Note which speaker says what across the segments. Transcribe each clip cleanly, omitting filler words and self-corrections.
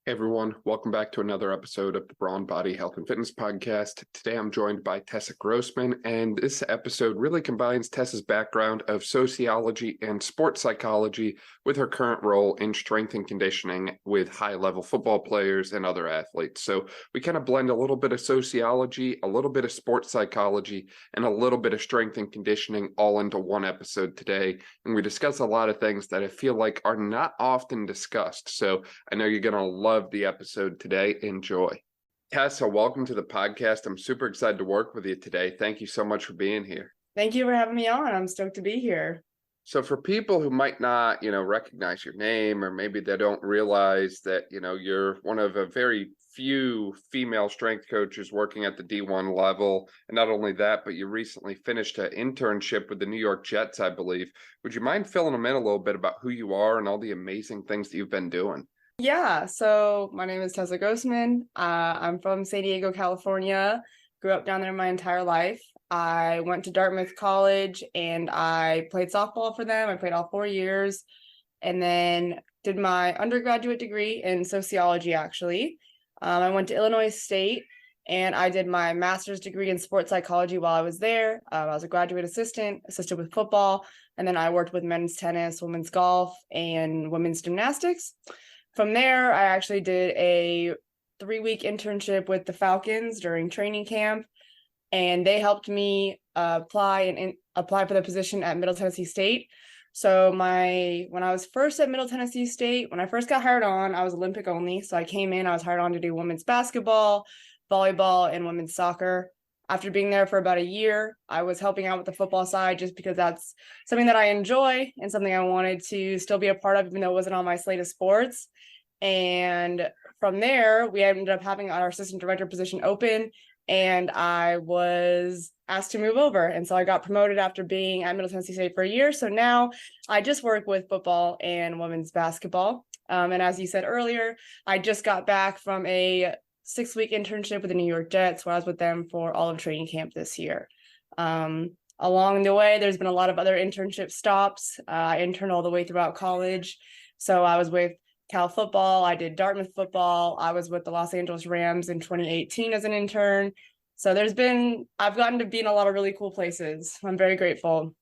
Speaker 1: Hey everyone, welcome back to another episode of the Brawn Body Health and Fitness Podcast. Today I'm joined by Tessa Grossman, and this episode really combines Tessa's background of sociology and sports psychology with her current role in strength and conditioning with high-level football players and other athletes. So we kind of blend a little bit of sociology, a little bit of sports psychology, and a little bit of strength and conditioning all into one episode today. And we discuss a lot of things that I feel like are not often discussed. So I know you're going to love the episode today. Enjoy. Tessa, welcome to the podcast. I'm super excited to work with you today. Thank you so much for being here.
Speaker 2: Thank you for having me on. I'm stoked to be here.
Speaker 1: So for people who might not, recognize your name, or maybe they don't realize that, you're one of a very few female strength coaches working at the D1 level. And not only that, but you recently finished an internship with the New York Jets, I believe. Would you mind filling them in a little bit about who you are and all the amazing things that you've been doing?
Speaker 2: Yeah, so my name is Tessa Grossman. I'm from San Diego, California. Grew up down there my entire life. I went to Dartmouth College and I played softball for them. I played all 4 years and then did my undergraduate degree in sociology, actually. I went to Illinois State and I did my master's degree in sports psychology while I was there. I was a graduate assistant, assisted with football, and then I worked with men's tennis, women's golf, and women's gymnastics. From there, I actually did a 3-week internship with the Falcons during training camp, and they helped me apply for the position at Middle Tennessee State. So when I was first at Middle Tennessee State, when I first got hired on, I was Olympic only. So I came in, I was hired on to do women's basketball, volleyball, and women's soccer. After being there for about a year, I was helping out with the football side just because that's something that I enjoy and something I wanted to still be a part of, even though it wasn't on my slate of sports. And from there, we ended up having our assistant director position open, and I was asked to move over. And so I got promoted after being at Middle Tennessee State for a year. So now I just work with football and women's basketball. And as you said earlier, I just got back from a 6-week internship with the New York Jets, where I was with them for all of training camp this year. Along the way, there's been a lot of other internship stops. I interned all the way throughout college. So I was with Cal football, I did Dartmouth football, I was with the Los Angeles Rams in 2018 as an intern. So I've gotten to be in a lot of really cool places. I'm very grateful.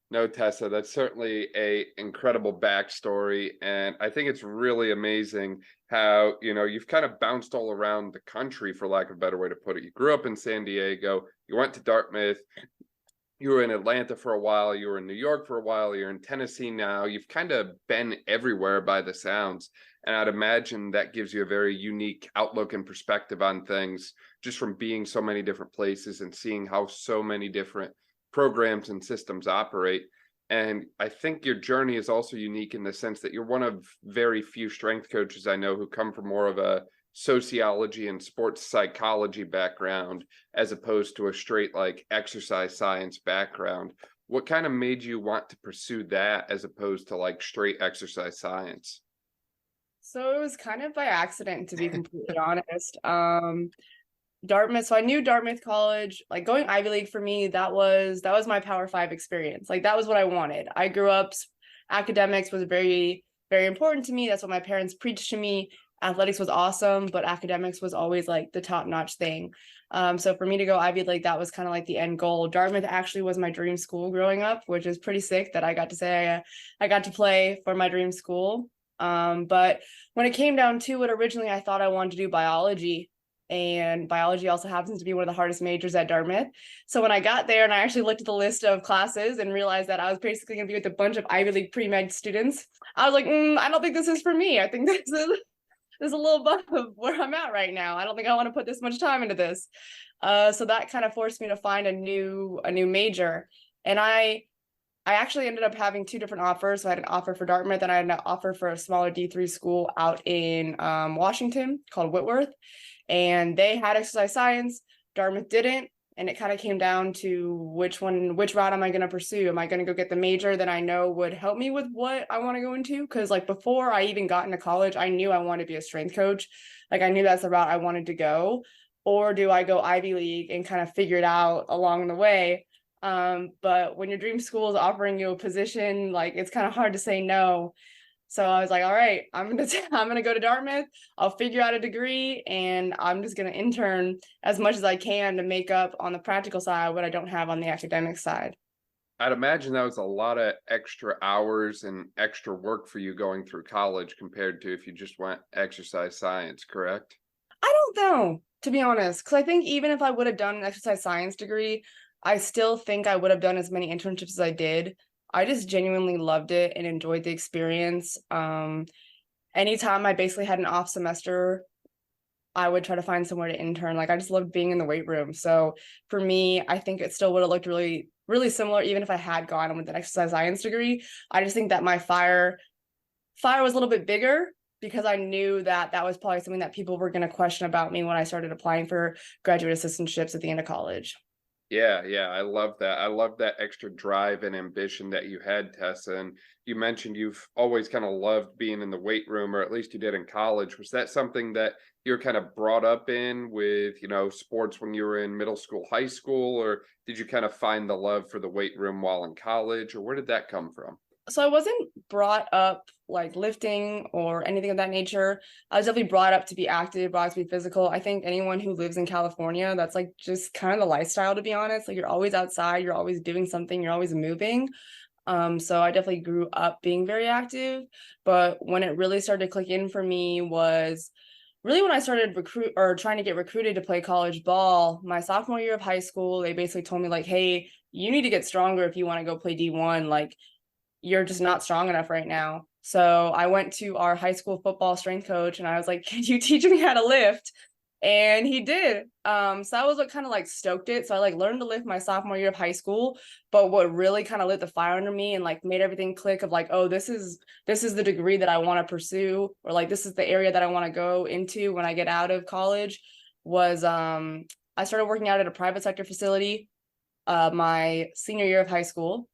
Speaker 1: No, Tessa, that's certainly a incredible backstory. And I think it's really amazing how, you've kind of bounced all around the country, for lack of a better way to put it. You grew up in San Diego, you went to Dartmouth, you were in Atlanta for a while, you were in New York for a while, you're in Tennessee now. You've kind of been everywhere by the sounds. And I'd imagine that gives you a very unique outlook and perspective on things, just from being so many different places and seeing how so many different programs and systems operate. And I think your journey is also unique in the sense that you're one of very few strength coaches I know who come from more of a sociology and sports psychology background as opposed to a straight like exercise science background. What kind of made you want to pursue that as opposed to like straight exercise science?
Speaker 2: So it was kind of by accident, to be completely honest. Dartmouth. So I knew Dartmouth College, like going Ivy League for me, that was my Power 5 experience. Like that was what I wanted. I grew up, academics was very, very important to me. That's what my parents preached to me. Athletics was awesome, but academics was always like the top-notch thing. So for me to go Ivy League, that was kind of like the end goal. Dartmouth actually was my dream school growing up, which is pretty sick that I got to say I got to play for my dream school. But when it came down to it, originally I thought I wanted to do biology. And biology also happens to be one of the hardest majors at Dartmouth. So when I got there and I actually looked at the list of classes and realized that I was basically going to be with a bunch of Ivy League pre-med students, I was like, I don't think this is for me. I think this is a little above where I'm at right now. I don't think I want to put this much time into this. So that kind of forced me to find a new major. And I actually ended up having 2 different offers. So I had an offer for Dartmouth and I had an offer for a smaller D3 school out in Washington called Whitworth. And they had exercise science, Dartmouth didn't. And it kind of came down to which route am I going to pursue? Am I going to go get the major that I know would help me with what I want to go into? Because like before I even got into college, I knew I wanted to be a strength coach. Like I knew that's the route I wanted to go. Or do I go Ivy League and kind of figure it out along the way? But when your dream school is offering you a position, like it's kind of hard to say no. So I was like, all right, I'm gonna go to Dartmouth. I'll figure out a degree, and I'm just gonna intern as much as I can to make up on the practical side what I don't have on the academic side.
Speaker 1: I'd imagine that was a lot of extra hours and extra work for you going through college compared to if you just went exercise science, correct?
Speaker 2: I don't know, to be honest, because I think even if I would have done an exercise science degree, I still think I would have done as many internships as I did. I just genuinely loved it and enjoyed the experience. Anytime I basically had an off semester, I would try to find somewhere to intern. Like I just loved being in the weight room. So for me, I think it still would have looked really, really similar, even if I had gone with an exercise science degree. I just think that my fire was a little bit bigger because I knew that that was probably something that people were going to question about me when I started applying for graduate assistantships at the end of college.
Speaker 1: Yeah, yeah, I love that. I love that extra drive and ambition that you had, Tessa. And you mentioned you've always kind of loved being in the weight room, or at least you did in college. Was that something that you're kind of brought up in with, sports when you were in middle school, high school, or did you kind of find the love for the weight room while in college, or where did that come from?
Speaker 2: So I wasn't brought up like lifting or anything of that nature. I was definitely brought up to be active, brought up to be physical. I think anyone who lives in California, that's like just kind of the lifestyle, to be honest. Like you're always outside, you're always doing something, you're always moving. So I definitely grew up being very active. But when it really started to click in for me was really when I started trying to get recruited to play college ball, my sophomore year of high school. They basically told me like, hey, you need to get stronger if you want to go play D1. Like you're just not strong enough right now. So I went to our high school football strength coach and I was like, can you teach me how to lift? And he did. So that was what kind of like stoked it. So I like learned to lift my sophomore year of high school. But what really kind of lit the fire under me and like made everything click of like, oh, this is the degree that I want to pursue, or like this is the area that I want to go into when I get out of college was I started working out at a private sector facility my senior year of high school,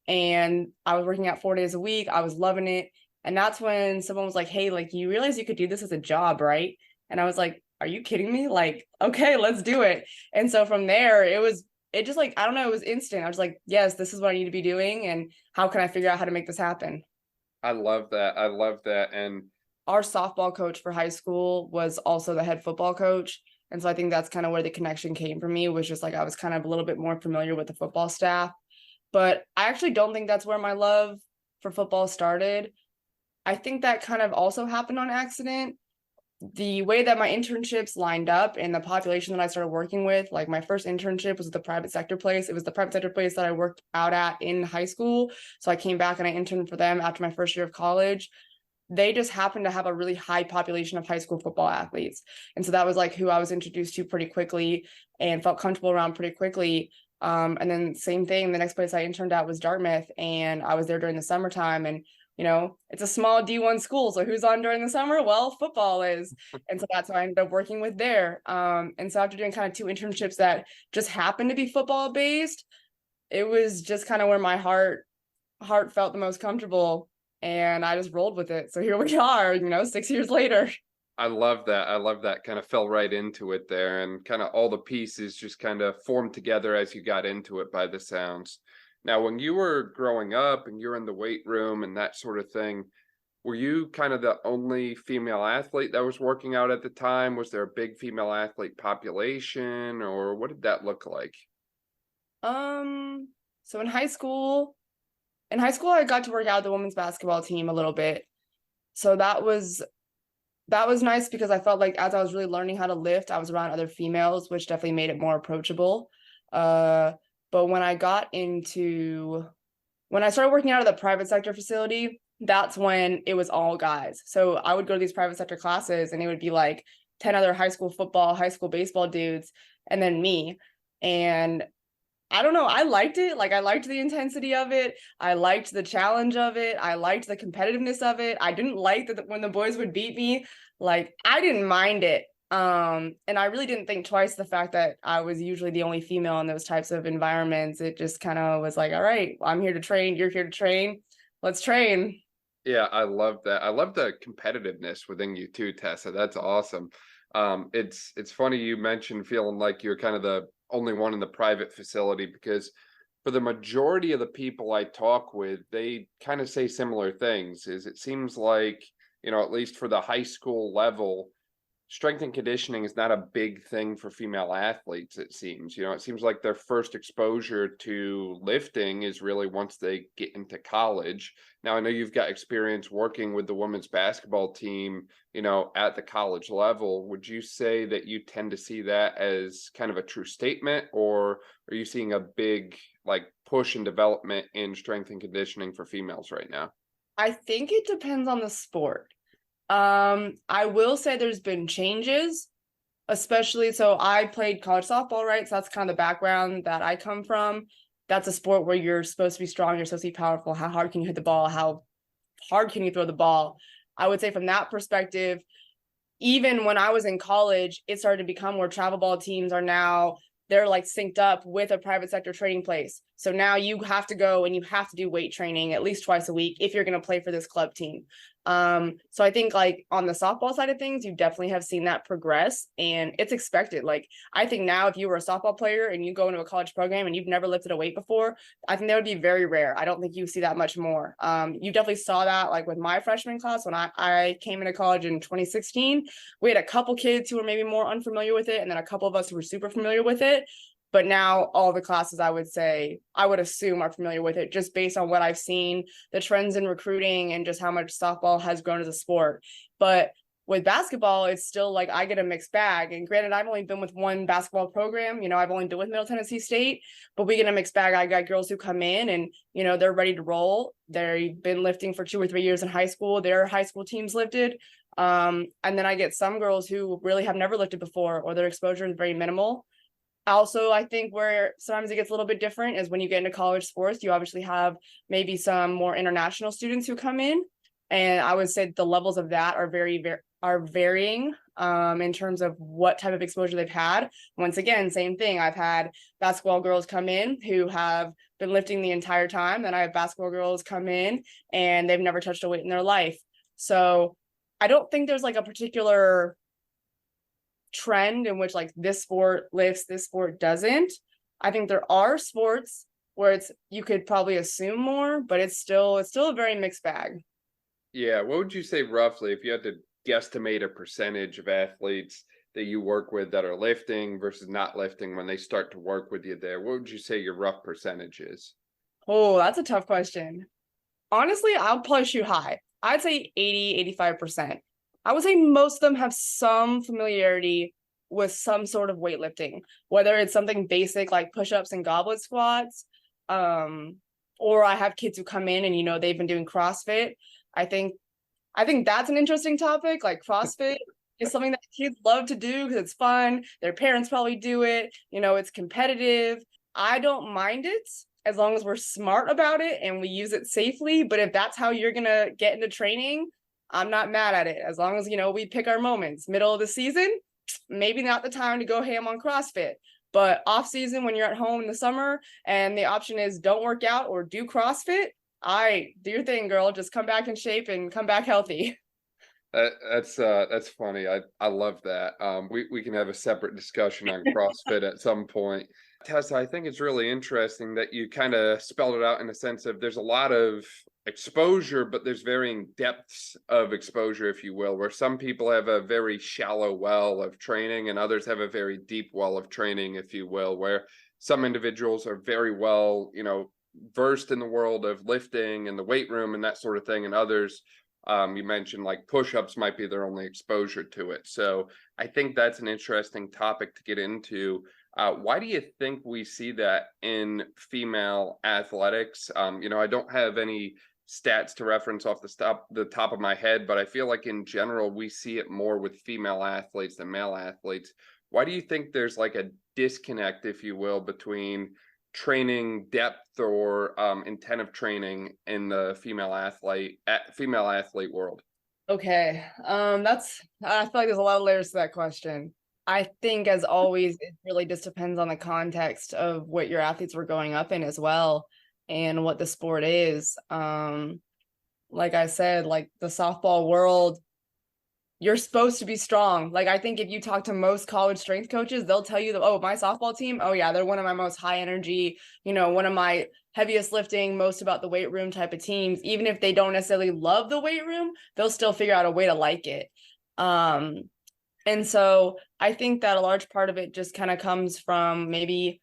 Speaker 2: and I was working out 4 days a week. I was loving it. And that's when someone was like, hey, like you realize you could do this as a job, right? And I was like, are you kidding me? Like, okay, let's do it. And so from there, it just like, I don't know, it was instant. I was like, yes, this is what I need to be doing. And how can I figure out how to make this happen?
Speaker 1: I love that. I love that. And
Speaker 2: Our softball coach for high school was also the head football coach. And so I think that's kind of where the connection came for me, was just like I was kind of a little bit more familiar with the football staff. But I actually don't think that's where my love for football started. I think that kind of also happened on accident. The way that my internships lined up and the population that I started working with, like my first internship was at the private sector place. It was the private sector place that I worked out at in high school. So I came back and I interned for them after my first year of college. They just happened to have a really high population of high school football athletes. And so that was like who I was introduced to pretty quickly and felt comfortable around pretty quickly. And then same thing, the next place I interned at was Dartmouth, and I was there during the summertime. And it's a small D1 school, so who's on during the summer? Well, football is. And so that's who I ended up working with there. And so after doing kind of two internships that just happened to be football based, it was just kind of where my heart felt the most comfortable, and I just rolled with it. So here we are, 6 years later.
Speaker 1: I love that. I love that. Kind of fell right into it there, and kind of all the pieces just kind of formed together as you got into it by the sounds. Now, when you were growing up and you're in the weight room and that sort of thing, were you kind of the only female athlete that was working out at the time? Was there a big female athlete population, or what did that look like?
Speaker 2: So in high school, I got to work out with the women's basketball team a little bit. So that was nice because I felt like as I was really learning how to lift, I was around other females, which definitely made it more approachable. But when I started working out of the private sector facility, that's when it was all guys. So I would go to these private sector classes and it would be like 10 other high school football, high school baseball dudes, and then me. And I don't know, I liked it. Like I liked the intensity of it. I liked the challenge of it. I liked the competitiveness of it. I didn't like that when the boys would beat me. Like I didn't mind it. And I really didn't think twice the fact that I was usually the only female in those types of environments. It just kind of was like, all right, I'm here to train, you're here to train. Let's train.
Speaker 1: Yeah, I love that. I love the competitiveness within you too, Tessa. That's awesome. It's funny you mentioned feeling like you're kind of the only one in the private facility, because for the majority of the people I talk with, they kind of say similar things. Is it seems like, at least for the high school level, strength and conditioning is not a big thing for female athletes, it seems. It seems like their first exposure to lifting is really once they get into college. Now, I know you've got experience working with the women's basketball team, at the college level. Would you say that you tend to see that as kind of a true statement, or are you seeing a big push and development in strength and conditioning for females right now?
Speaker 2: I think it depends on the sport. I will say there's been changes, especially, so I played college softball, right? So that's kind of the background that I come from. That's a sport where you're supposed to be strong, you're supposed to be powerful. How hard can you hit the ball? How hard can you throw the ball? I would say from that perspective, even when I was in college, it started to become where travel ball teams are now, they're synced up with a private sector training place. So now you have to go and you have to do weight training at least twice a week if you're going to play for this club team. So I think on the softball side of things, you definitely have seen that progress, and it's expected. I think now if you were a softball player and you go into a college program and you've never lifted a weight before, I think that would be very rare. I don't think you see that much more. You definitely saw that with my freshman class when I came into college in 2016. We had a couple kids who were maybe more unfamiliar with it, and then a couple of us who were super familiar with it. But now all the classes, I would assume, are familiar with it just based on what I've seen, the trends in recruiting and just how much softball has grown as a sport. But with basketball, it's still I get a mixed bag. And granted, I've only been with one basketball program. I've only been with Middle Tennessee State, but we get a mixed bag. I got girls who come in and, they're ready to roll. They've been lifting for 2 or 3 years in high school. Their high school teams lifted. And then I get some girls who really have never lifted before, or their exposure is very minimal. Also, I think where sometimes it gets a little bit different is when you get into college sports, you obviously have maybe some more international students who come in. And I would say the levels of that are varying in terms of what type of exposure they've had. Once again, same thing. I've had basketball girls come in who have been lifting the entire time. Then I have basketball girls come in and they've never touched a weight in their life. So I don't think there's a particular trend in which this sport lifts, this sport doesn't. I think there are sports where you could probably assume more, but it's still a very mixed bag.
Speaker 1: Yeah, what would you say roughly, if you had to guesstimate a percentage of athletes that you work with that are lifting versus not lifting when they start to work with you there? What would you say your rough percentage is?
Speaker 2: Oh, that's a tough question. Honestly, I'll probably shoot high. I'd say 80-85%. I would say most of them have some familiarity with some sort of weightlifting, whether it's something basic like push-ups and goblet squats, or I have kids who come in and they've been doing CrossFit. I think that's an interesting topic. CrossFit is something that kids love to do because it's fun. Their parents probably do it. It's competitive. I don't mind it as long as we're smart about it and we use it safely. But if that's how you're gonna get into training, I'm not mad at it, as long as, we pick our moments. Middle of the season, maybe not the time to go ham on CrossFit, but off season when you're at home in the summer and the option is don't work out or do CrossFit, do your thing, girl. Just come back in shape and come back healthy.
Speaker 1: That's funny. I love that. We can have a separate discussion on CrossFit at some point. Tessa, I think it's really interesting that you kind of spelled it out in the sense of there's a lot of exposure, but there's varying depths of exposure, if you will, where some people have a very shallow well of training and others have a very deep well of training, if you will, where some individuals are very well, versed in the world of lifting and the weight room and that sort of thing, and others, you mentioned push-ups might be their only exposure to it. So I think that's an interesting topic to get into. Why do you think we see that in female athletics? I don't have any stats to reference off the top of my head, but I feel like in general we see it more with female athletes than male athletes. Why do you think there's a disconnect, if you will, between training depth or intent of training in the female athlete world?
Speaker 2: Okay, I feel like there's a lot of layers to that question. I think, as always, it really just depends on the context of what your athletes were going up in as well, and what the sport is. Like I said, the softball world, you're supposed to be strong. Like, I think if you talk to most college strength coaches, they'll tell you that, oh, my softball team, oh yeah, they're one of my most high energy, one of my heaviest lifting, most about the weight room type of teams. Even if they don't necessarily love the weight room, they'll still figure out a way to like it. And so I think that a large part of it just kind of comes from maybe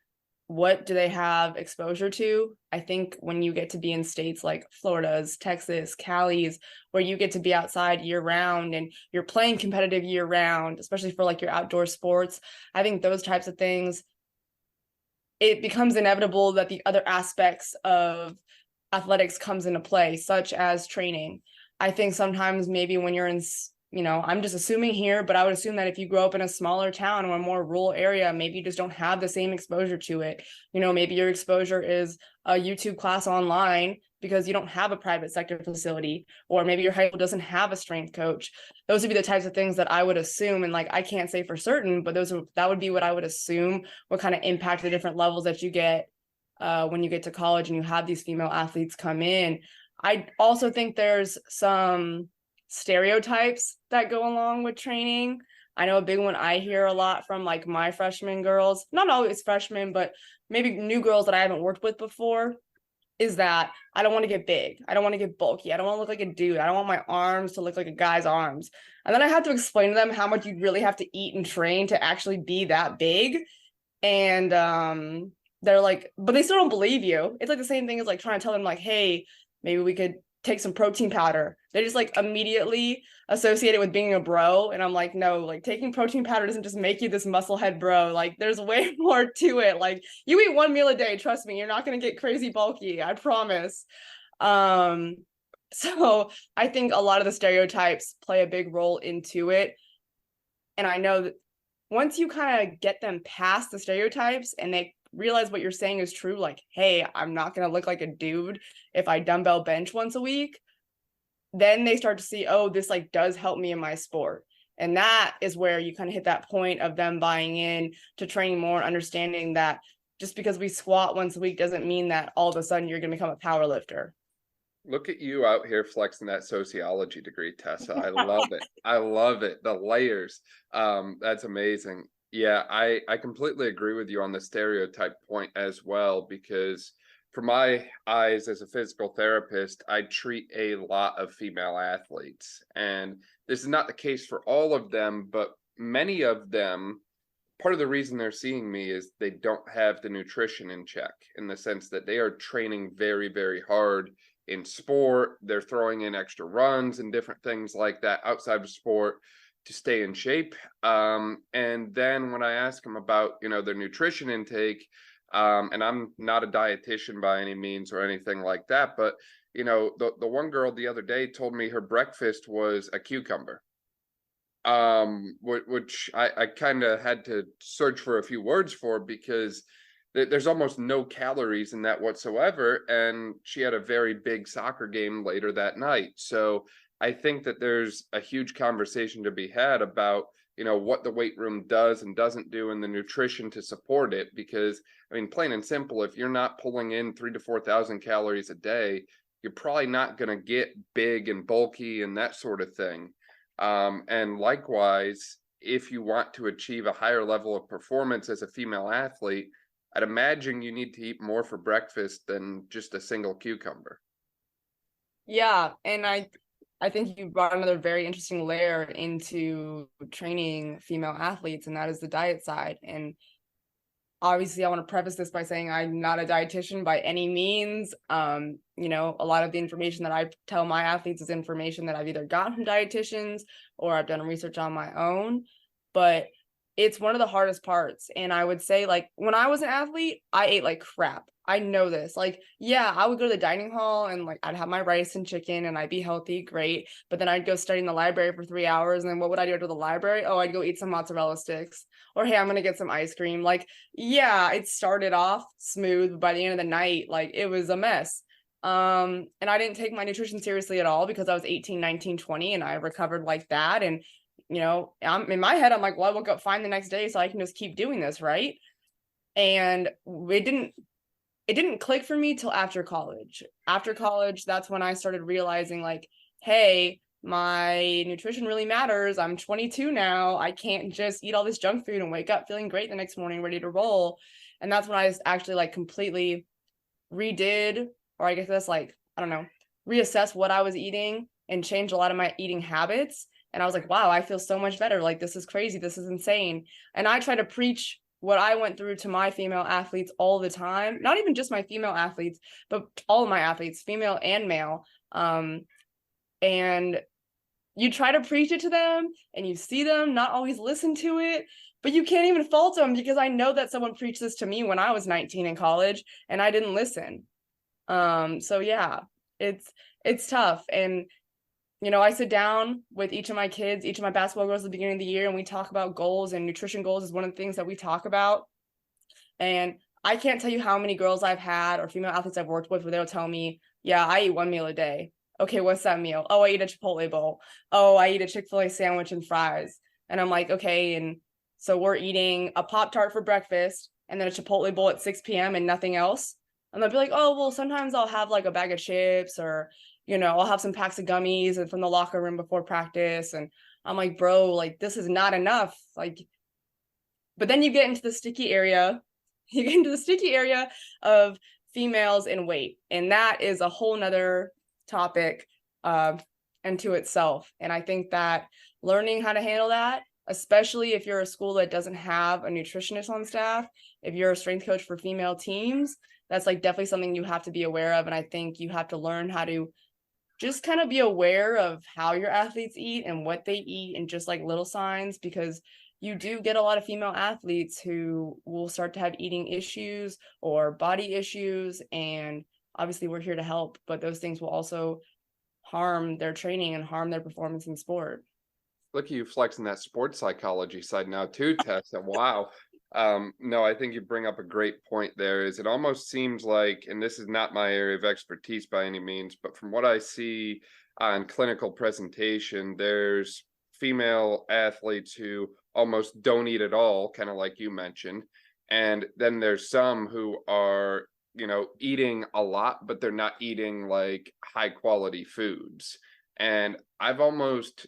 Speaker 2: what do they have exposure to? I think when you get to be in states like Florida's, Texas, Cali's, where you get to be outside year round and you're playing competitive year round, especially for like your outdoor sports, I think those types of things, it becomes inevitable that the other aspects of athletics comes into play, such as training. I think sometimes maybe when you're in, I'm just assuming here, but I would assume that if you grow up in a smaller town or a more rural area, maybe you just don't have the same exposure to it. Maybe your exposure is a YouTube class online because you don't have a private sector facility, or maybe your high school doesn't have a strength coach. Those would be the types of things that I would assume. And like, I can't say for certain, but that would be what I would assume would kind of impact the different levels that you get when you get to college and you have these female athletes come in. I also think there's some stereotypes that go along with training. I know a big one I hear a lot from like my freshman girls, not always freshmen, but maybe new girls that I haven't worked with before, is that I don't want to get big. I don't want to get bulky. I don't want to look like a dude. I don't want my arms to look like a guy's arms. And then I have to explain to them how much you really have to eat and train to actually be that big. And they're like, but they still don't believe you. It's like the same thing as like trying to tell them like, hey, maybe we could take some protein powder. They just like immediately associate it with being a bro. And I'm like, no, like taking protein powder doesn't just make you this musclehead bro. Like there's way more to it. Like you eat one meal a day, trust me, you're not going to get crazy bulky. I promise. So I think a lot of the stereotypes play a big role into it. And I know that once you kind of get them past the stereotypes and they realize what you're saying is true, like, hey, I'm not going to look like a dude if I dumbbell bench once a week, then they start to see, oh, this like does help me in my sport. And that is where you kind of hit that point of them buying in to training more, understanding that just because we squat once a week doesn't mean that all of a sudden you're going to become a power lifter.
Speaker 1: Look at you out here flexing that sociology degree, Tessa. I love it. I love it. The layers. That's amazing. Yeah, I completely agree with you on the stereotype point as well, because from my eyes as a physical therapist, I treat a lot of female athletes. And this is not the case for all of them, but many of them, part of the reason they're seeing me is they don't have the nutrition in check, in the sense that they are training very, very hard in sport. They're throwing in extra runs and different things like that outside of sport to stay in shape. And then when I ask them about, their nutrition intake, and I'm not a dietitian by any means or anything like that, but the one girl the other day told me her breakfast was a cucumber, which I kind of had to search for a few words for, because there's almost no calories in that whatsoever. And she had a very big soccer game later that night. So I think that there's a huge conversation to be had about, what the weight room does and doesn't do and the nutrition to support it. Because, I mean, plain and simple, if you're not pulling in 3,000 to 4,000 calories a day, you're probably not going to get big and bulky and that sort of thing. And likewise, if you want to achieve a higher level of performance as a female athlete, I'd imagine you need to eat more for breakfast than just a single cucumber.
Speaker 2: Yeah, and I think you brought another very interesting layer into training female athletes, and that is the diet side. And obviously, I want to preface this by saying I'm not a dietitian by any means. A lot of the information that I tell my athletes is information that I've either gotten from dietitians or I've done research on my own. But it's one of the hardest parts. And I would say, like, when I was an athlete, I ate like crap. I know this. Like, yeah, I would go to the dining hall and like I'd have my rice and chicken and I'd be healthy, great. But then I'd go study in the library for 3 hours. And then what would I do to the library? Oh, I'd go eat some mozzarella sticks. Or hey, I'm gonna get some ice cream. Like, yeah, it started off smooth, but by the end of the night, like it was a mess. And I didn't take my nutrition seriously at all because I was 18, 19, 20, and I recovered like that. And I'm in my head, I'm like, well, I woke up fine the next day, so I can just keep doing this, right? And it didn't click for me till after college. After college, that's when I started realizing, like, hey, my nutrition really matters. I'm 22 now. I can't just eat all this junk food and wake up feeling great the next morning, ready to roll. And that's when I actually like completely redid, or I guess that's like, I don't know, reassess what I was eating and change a lot of my eating habits. And I was like, wow, I feel so much better. Like, this is crazy. This is insane. And I try to preach what I went through to my female athletes all the time. Not even just my female athletes, but all of my athletes, female and male. And you try to preach it to them and you see them not always listen to it, but you can't even fault them because I know that someone preached this to me when I was 19 in college and I didn't listen. So yeah, it's tough. And you know, I sit down with each of my kids, each of my basketball girls at the beginning of the year, and we talk about goals, and nutrition goals is one of the things that we talk about. And I can't tell you how many girls I've had or female athletes I've worked with where they'll tell me, yeah, I eat one meal a day. Okay, what's that meal? Oh, I eat a Chipotle bowl. Oh, I eat a Chick-fil-A sandwich and fries. And I'm like, okay, and so we're eating a Pop-Tart for breakfast and then a Chipotle bowl at 6 p.m. and nothing else. And they'll be like, oh, well, sometimes I'll have like a bag of chips, or you know, I'll have some packs of gummies and from the locker room before practice. And I'm like, bro, like this is not enough. Like, but then you get into the sticky area. You get into the sticky area of females and weight. And that is a whole nother topic into itself. And I think that learning how to handle that, especially if you're a school that doesn't have a nutritionist on staff, if you're a strength coach for female teams, that's like definitely something you have to be aware of. And I think you have to learn how to just kind of be aware of how your athletes eat and what they eat and just like little signs, because you do get a lot of female athletes who will start to have eating issues or body issues. And obviously we're here to help, but those things will also harm their training and harm their performance in sport.
Speaker 1: Look at you flexing that sports psychology side now too, Tessa. Wow. No, I think you bring up a great point there. Is it almost seems like, and this is not my area of expertise by any means, but from what I see on clinical presentation, there's female athletes who almost don't eat at all, kind of like you mentioned. And then there's some who are, you know, eating a lot, but they're not eating like high quality foods. And I've almost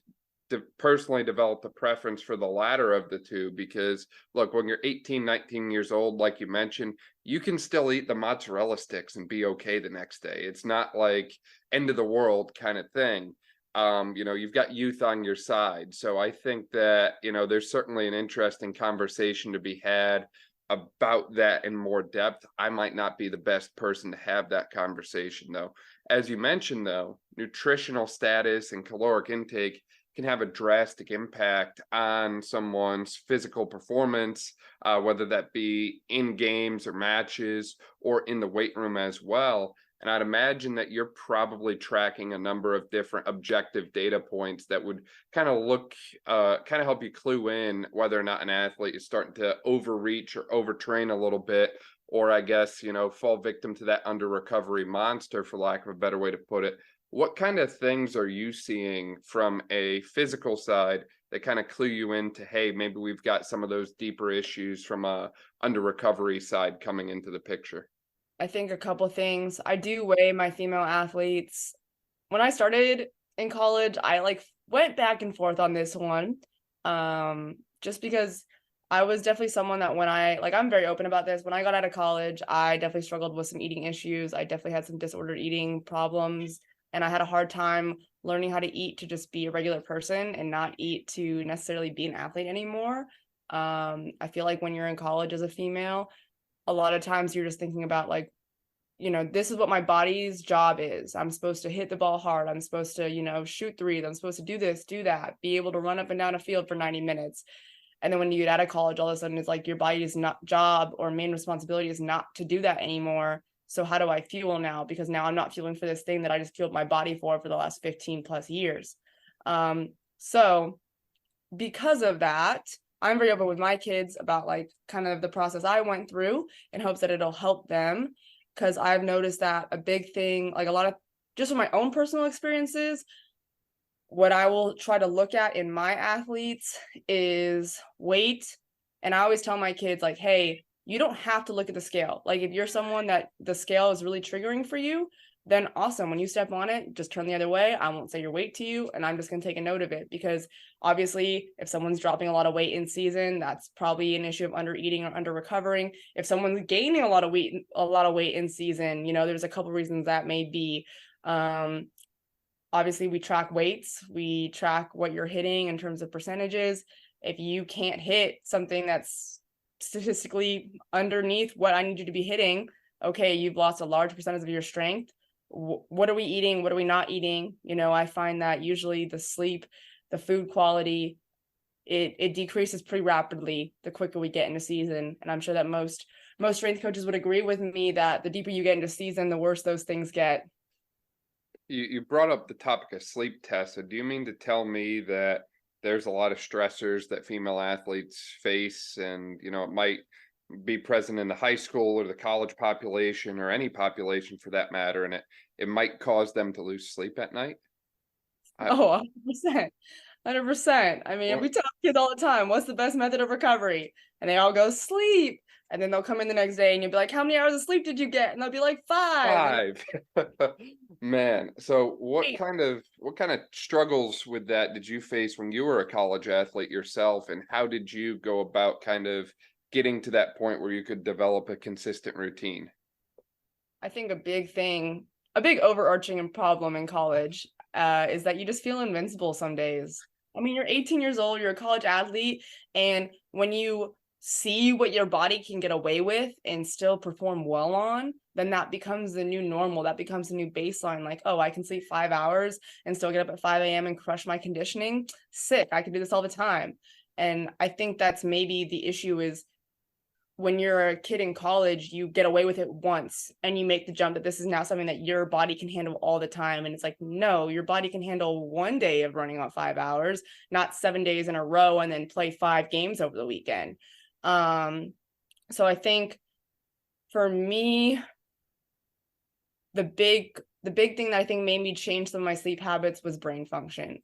Speaker 1: personally developed a preference for the latter of the two, because look, when you're 18, 19 years old, like you mentioned, you can still eat the mozzarella sticks and be okay the next day. It's not like end of the world kind of thing. You know, you've got youth on your side. So I think that, you know, there's certainly an interesting conversation to be had about that in more depth. I might not be the best person to have that conversation though. As you mentioned though, nutritional status and caloric intake can have a drastic impact on someone's physical performance, whether that be in games or matches or in the weight room as well. And I'd imagine that you're probably tracking a number of different objective data points that would kind of look, kind of help you clue in whether or not an athlete is starting to overreach or overtrain a little bit, or I guess, you know, fall victim to that under recovery monster, for lack of a better way to put it. What kind of things are you seeing from a physical side that kind of clue you into, hey, maybe we've got some of those deeper issues from a under recovery side coming into the picture?
Speaker 2: I think a couple things. I do weigh my female athletes. When I started in college, I like went back and forth on this one. Just because I was definitely someone that when I'm very open about this. When I got out of college, I definitely struggled with some eating issues. I definitely had some disordered eating problems. And I had a hard time learning how to eat to just be a regular person and not eat to necessarily be an athlete anymore. I feel like when you're in college as a female, a lot of times you're just thinking about like, you know, this is what my body's job is. I'm supposed to hit the ball hard. I'm supposed to, you know, shoot threes. I'm supposed to do this, do that, be able to run up and down a field for 90 minutes. And then when you get out of college, all of a sudden it's like your body's not job or main responsibility is not to do that anymore. So how do I fuel now? Because now I'm not fueling for this thing that I just fueled my body for the last 15 plus years. So because of that, I'm very open with my kids about like kind of the process I went through in hopes that it'll help them. Because I've noticed that a big thing, like a lot of just from my own personal experiences, what I will try to look at in my athletes is weight. And I always tell my kids like, hey, you don't have to look at the scale. Like if you're someone that the scale is really triggering for you, then awesome. When you step on it, just turn the other way. I won't say your weight to you, and I'm just going to take a note of it, because obviously if someone's dropping a lot of weight in season, that's probably an issue of under eating or under recovering. If someone's gaining a lot of weight in season, there's a couple reasons that may be. Obviously we track weights, we track what you're hitting in terms of percentages. If you can't hit something that's statistically underneath what I need you to be hitting, okay, you've lost a large percentage of your strength. What are we eating? What are we not eating? I find that usually the sleep, the food quality, it decreases pretty rapidly the quicker we get into season. And I'm sure that most strength coaches would agree with me that the deeper you get into season, the worse those things get.
Speaker 1: You brought up the topic of sleep, Tessa. Do you mean to tell me that there's a lot of stressors that female athletes face, and it might be present in the high school or the college population, or any population for that matter, and it might cause them to lose sleep at night?
Speaker 2: Oh, 100%. 100%. I mean, we tell kids all the time, what's the best method of recovery? And they all go sleep. And then they'll come in the next day and you'll be like, how many hours of sleep did you get? And they'll be like, 5.
Speaker 1: Man, so what kind of struggles with that did you face when you were a college athlete yourself, and how did you go about kind of getting to that point where you could develop a consistent routine?
Speaker 2: I think a big overarching problem in college is that you just feel invincible some days. I mean, you're 18 years old, you're a college athlete, and when you see what your body can get away with and still perform well on, then that becomes the new normal. That becomes a new baseline. Like, oh, I can sleep 5 hours and still get up at 5 a.m. and crush my conditioning. Sick. I can do this all the time. And I think that's maybe the issue is when you're a kid in college, you get away with it once and you make the jump that this is now something that your body can handle all the time. And it's like, no, your body can handle one day of running on 5 hours, not 7 days in a row and then play 5 games over the weekend. So I think for me, the big thing that I think made me change some of my sleep habits was brain function.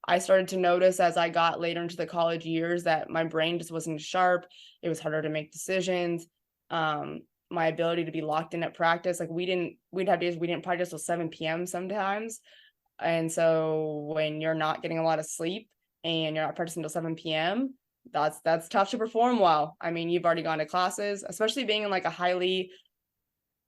Speaker 2: I started to notice as I got later into the college years that my brain just wasn't sharp. It was harder to make decisions. My ability to be locked in at practice, like we'd have days we didn't practice till 7 p.m. sometimes. And so when you're not getting a lot of sleep and you're not practicing till 7 p.m., that's tough to perform well. I mean, you've already gone to classes, especially being in like a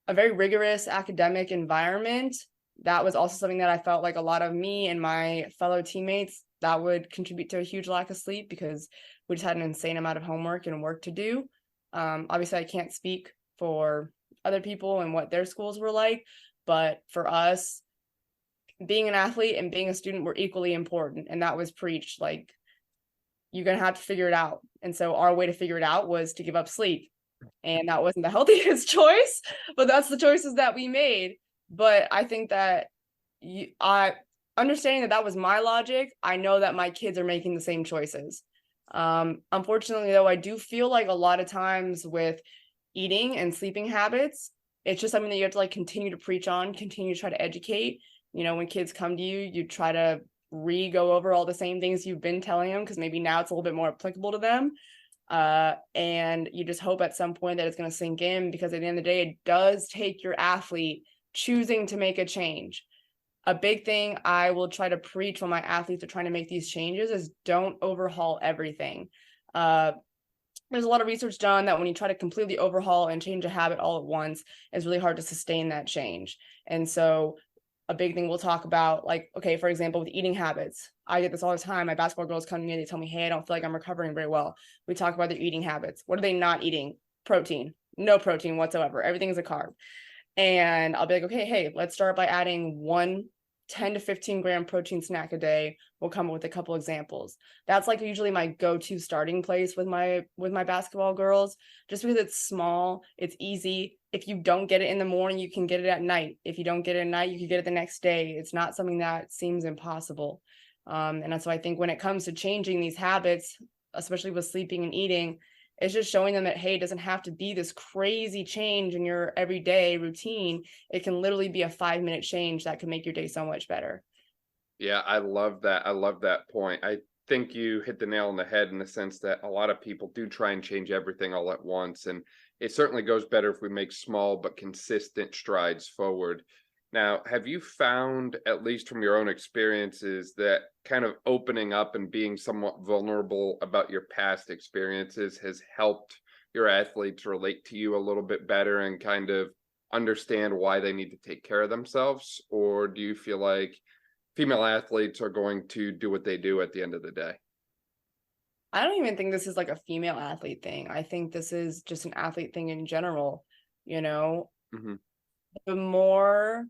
Speaker 2: very rigorous academic environment. That was also something that I felt like a lot of me and my fellow teammates, that would contribute to a huge lack of sleep because we just had an insane amount of homework and work to do. Obviously, I can't speak for other people and what their schools were like, but for us, being an athlete and being a student were equally important. And that was preached, like, you're going to have to figure it out. And so our way to figure it out was to give up sleep. And that wasn't the healthiest choice, but that's the choices that we made. But I think that understanding that was my logic, I know that my kids are making the same choices. Unfortunately, though, I do feel like a lot of times with eating and sleeping habits, it's just something that you have to like continue to preach on, continue to try to educate. When kids come to you, you try to go over all the same things you've been telling them because maybe now it's a little bit more applicable to them. And you just hope at some point that it's going to sink in, because at the end of the day, it does take your athlete choosing to make a change. A big thing I will try to preach when my athletes are trying to make these changes is don't overhaul everything. There's a lot of research done that when you try to completely overhaul and change a habit all at once, it's really hard to sustain that change. And so a big thing we'll talk about, like, okay, for example, with eating habits, I get this all the time. My basketball girls come to me, they tell me, hey, I don't feel like I'm recovering very well. We talk about their eating habits. What are they not eating? Protein. No protein whatsoever. Everything is a carb. And I'll be like, okay, hey, let's start by adding 10 to 15 gram protein snack a day. We'll come up with a couple examples. That's like usually my go-to starting place with my basketball girls, just because it's small, it's easy. If you don't get it in the morning, you can get it at night. If you don't get it at night, you can get it the next day. It's not something that seems impossible. And that's why I think when it comes to changing these habits, especially with sleeping and eating, it's just showing them that, hey, it doesn't have to be this crazy change in your everyday routine. It can literally be a 5-minute change that can make your day so much better.
Speaker 1: Yeah, I love that. I love that point. I think you hit the nail on the head in the sense that a lot of people do try and change everything all at once. And it certainly goes better if we make small but consistent strides forward. Now, have you found, at least from your own experiences, that kind of opening up and being somewhat vulnerable about your past experiences has helped your athletes relate to you a little bit better and kind of understand why they need to take care of themselves? Or do you feel like female athletes are going to do what they do at the end of the day?
Speaker 2: I don't even think this is like a female athlete thing. I think this is just an athlete thing in general. You know,
Speaker 1: Hmm.
Speaker 2: the more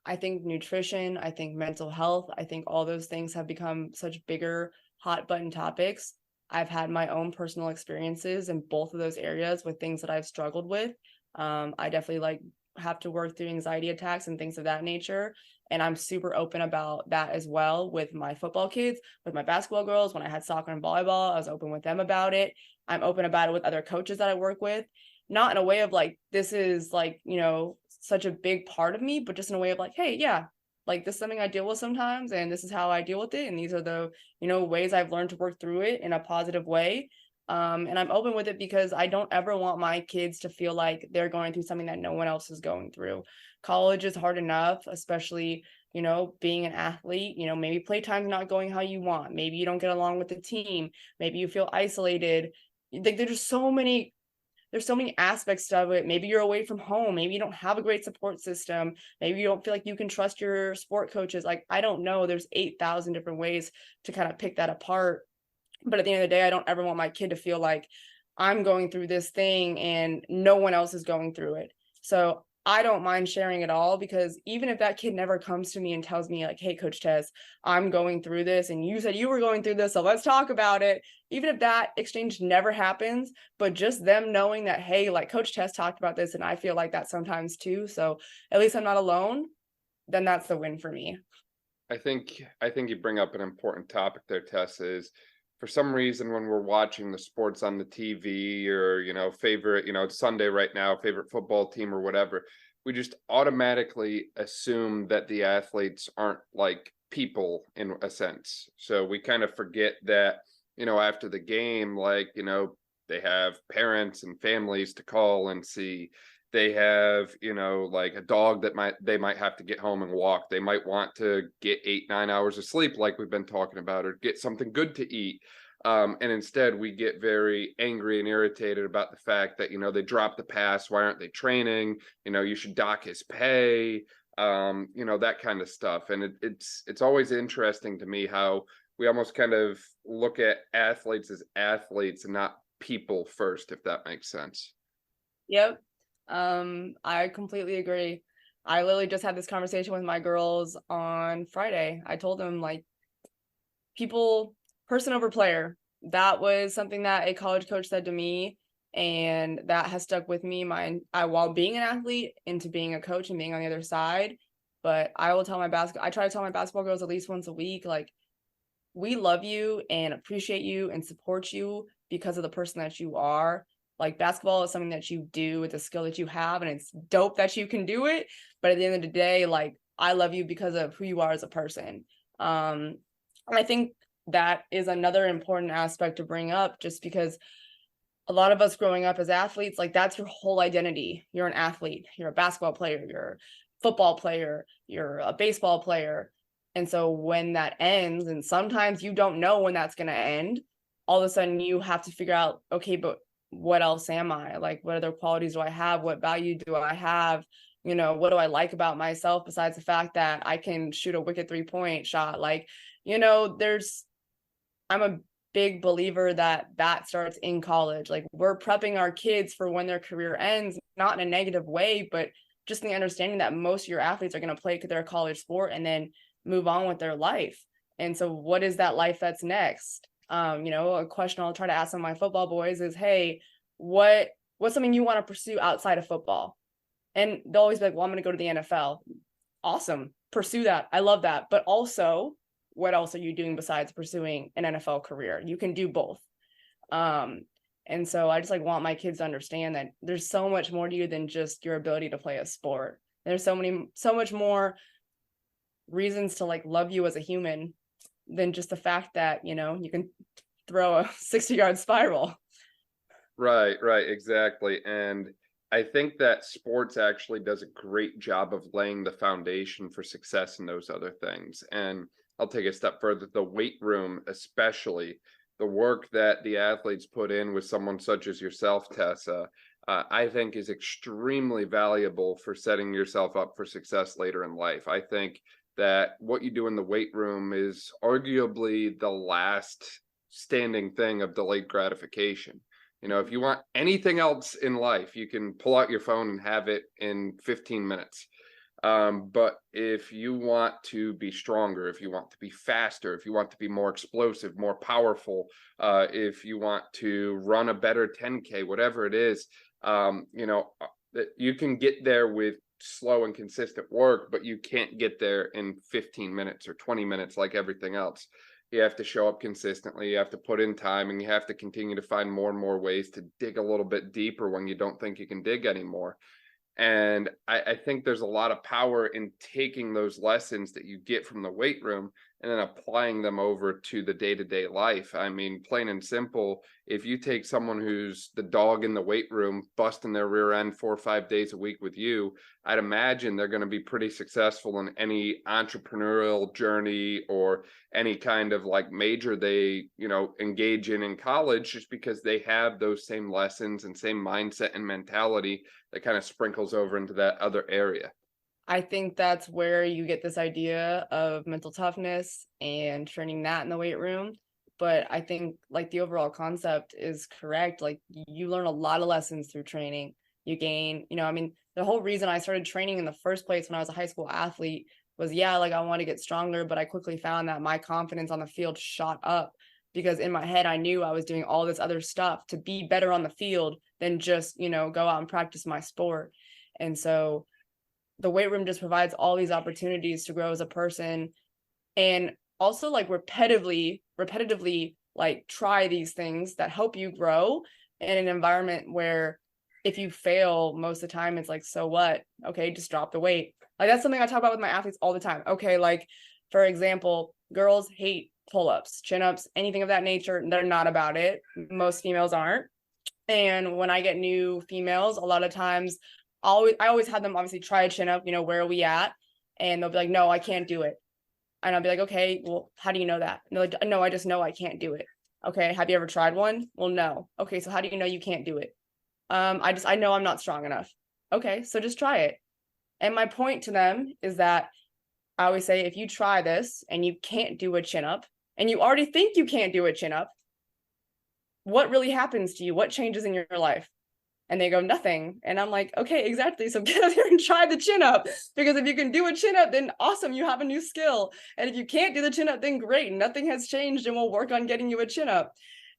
Speaker 2: I think nutrition, I think mental health, I think all those things have become such bigger hot button topics. I've had my own personal experiences in both of those areas with things that I've struggled with. I definitely like have to work through anxiety attacks and things of that nature. And I'm super open about that as well with my football kids, with my basketball girls. When I had soccer and volleyball, I was open with them about it. I'm open about it with other coaches that I work with, not in a way of like, this is like, such a big part of me, but just in a way of like, hey, yeah, like this is something I deal with sometimes, and this is how I deal with it. And these are the, ways I've learned to work through it in a positive way. And I'm open with it because I don't ever want my kids to feel like they're going through something that no one else is going through. College is hard enough, especially, being an athlete, maybe playtime's not going how you want. Maybe you don't get along with the team. Maybe you feel isolated. Like there's so many aspects of it. Maybe you're away from home. Maybe you don't have a great support system. Maybe you don't feel like you can trust your sport coaches. Like, I don't know. There's 8,000 different ways to kind of pick that apart. But at the end of the day, I don't ever want my kid to feel like I'm going through this thing and no one else is going through it. So I don't mind sharing it all, because even if that kid never comes to me and tells me like, hey, Coach Tess, I'm going through this and you said you were going through this, so let's talk about it. Even if that exchange never happens, but just them knowing that, hey, like Coach Tess talked about this and I feel like that sometimes too. So at least I'm not alone. Then that's the win for me.
Speaker 1: I think you bring up an important topic there, Tess, is for some reason when we're watching the sports on the TV or, favorite, it's Sunday right now, favorite football team or whatever, we just automatically assume that the athletes aren't like people in a sense. So we kind of forget that, after the game, like, they have parents and families to call and see. They have, like a dog that they might have to get home and walk. They might want to get 8 9 hours of sleep like we've been talking about, or get something good to eat. And instead we get very angry and irritated about the fact that, they dropped the pass. Why aren't they training? You should dock his pay. That kind of stuff. And it's always interesting to me how we almost kind of look at athletes as athletes and not people first, if that makes sense.
Speaker 2: Yep. I completely agree. I literally just had this conversation with my girls on Friday. I told them like person over player. That was something that a college coach said to me, and that has stuck with me while being an athlete into being a coach and being on the other side. But I try to tell my basketball girls at least once a week, like, we love you and appreciate you and support you because of the person that you are. Like, basketball is something that you do, it's a skill that you have, and it's dope that you can do it. But at the end of the day, like, I love you because of who you are as a person. And I think that is another important aspect to bring up, just because a lot of us growing up as athletes, like, that's your whole identity. You're an athlete, you're a basketball player, you're a football player, you're a baseball player. And so when that ends, and sometimes you don't know when that's going to end, all of a sudden you have to figure out, okay, but what else am I? Like, what other qualities do I have? What value do I have? What do I like about myself besides the fact that I can shoot a wicked 3-point shot? Like, I'm a big believer that starts in college. Like, we're prepping our kids for when their career ends, not in a negative way, but just the understanding that most of your athletes are going to play their college sport and then move on with their life. And so what is that life that's next? A question I'll try to ask some of my football boys is, hey, what's something you want to pursue outside of football? And they'll always be like, well, I'm going to go to the NFL. Awesome. Pursue that. I love that. But also, what else are you doing besides pursuing an NFL career? You can do both. And so I just like want my kids to understand that there's so much more to you than just your ability to play a sport. There's so much more reasons to like love you as a human than just the fact that, you can throw a 60-yard spiral.
Speaker 1: Right, exactly. And I think that sports actually does a great job of laying the foundation for success in those other things. And I'll take a step further, the weight room, especially the work that the athletes put in with someone such as yourself, Tessa, I think is extremely valuable for setting yourself up for success later in life. I think that what you do in the weight room is arguably the last standing thing of delayed gratification. You know, if you want anything else in life, you can pull out your phone and have it in 15 minutes. But if you want to be stronger, if you want to be faster, if you want to be more explosive, more powerful, if you want to run a better 10K, whatever it is, that you can get there with slow and consistent work, but you can't get there in 15 minutes or 20 minutes like everything else. You have to show up consistently, you have to put in time, and you have to continue to find more and more ways to dig a little bit deeper when you don't think you can dig anymore. And I think there's a lot of power in taking those lessons that you get from the weight room and then applying them over to the day-to-day life. I mean, plain and simple, if you take someone who's the dog in the weight room, busting their rear end 4 or 5 days a week with you, I'd imagine they're going to be pretty successful in any entrepreneurial journey or any kind of like major they, engage in college, just because they have those same lessons and same mindset and mentality that kind of sprinkles over into that other area.
Speaker 2: I think that's where you get this idea of mental toughness and training that in the weight room. But I think like the overall concept is correct. Like you learn a lot of lessons through training. You gain, the whole reason I started training in the first place when I was a high school athlete was, like I want to get stronger, but I quickly found that my confidence on the field shot up because in my head, I knew I was doing all this other stuff to be better on the field than just, go out and practice my sport. And so the weight room just provides all these opportunities to grow as a person and also like repetitively like try these things that help you grow in an environment where if you fail most of the time, it's like, so what? Okay, just drop the weight. Like that's something I talk about with my athletes all the time. Okay, like for example, girls hate pull-ups, chin-ups, anything of that nature. They're not about it. Most females aren't. And when I get new females, a lot of times I always have them obviously try a chin up, where are we at? And they'll be like, no, I can't do it. And I'll be like, okay, well, how do you know that? And they're like, no, I just know I can't do it. Okay, have you ever tried one? Well, no. Okay, so how do you know you can't do it? I know I'm not strong enough. Okay, so just try it. And my point to them is that I always say, if you try this and you can't do a chin up, and you already think you can't do a chin up, what really happens to you? What changes in your life? And they go, nothing. And I'm like, okay, exactly. So get up here and try the chin up. Because if you can do a chin up, then awesome, you have a new skill. And if you can't do the chin up, then great, nothing has changed and we'll work on getting you a chin up.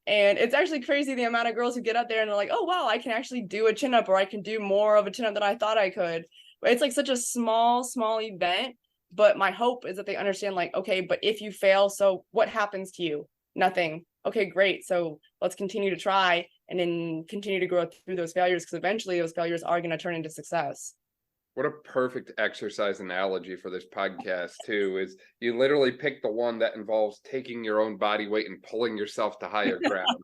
Speaker 2: And it's actually crazy the amount of girls who get up there and they're like, oh, wow, I can actually do a chin up, or I can do more of a chin up than I thought I could. But it's like such a small event. But my hope is that they understand like, okay, but if you fail, so what happens to you? Nothing. Okay, great. So let's continue to try and then continue to grow through those failures, because eventually those failures are going to turn into success.
Speaker 1: What a perfect exercise analogy for this podcast too, is you literally pick the one that involves taking your own body weight and pulling yourself to higher ground.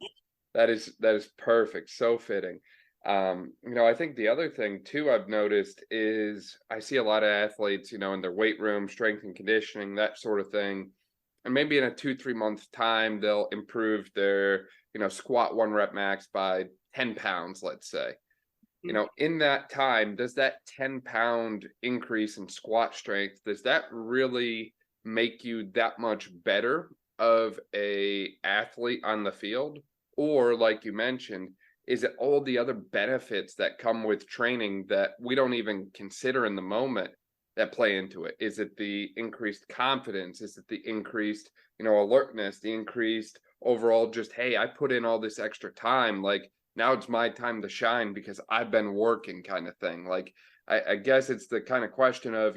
Speaker 1: That is perfect. So fitting. I think the other thing too I've noticed is I see a lot of athletes, in their weight room, strength and conditioning, that sort of thing. And maybe in a 2-3 month time, they'll improve their, squat 1 rep max by 10 pounds, let's say. In that time, does that 10-pound increase in squat strength, does that really make you that much better of a athlete on the field? Or like you mentioned, is it all the other benefits that come with training that we don't even consider in the moment that play into it? Is it the increased confidence? Is it the increased, alertness, the increased overall just, hey, I put in all this extra time, like now it's my time to shine because I've been working kind of thing? Like, I guess it's the kind of question of,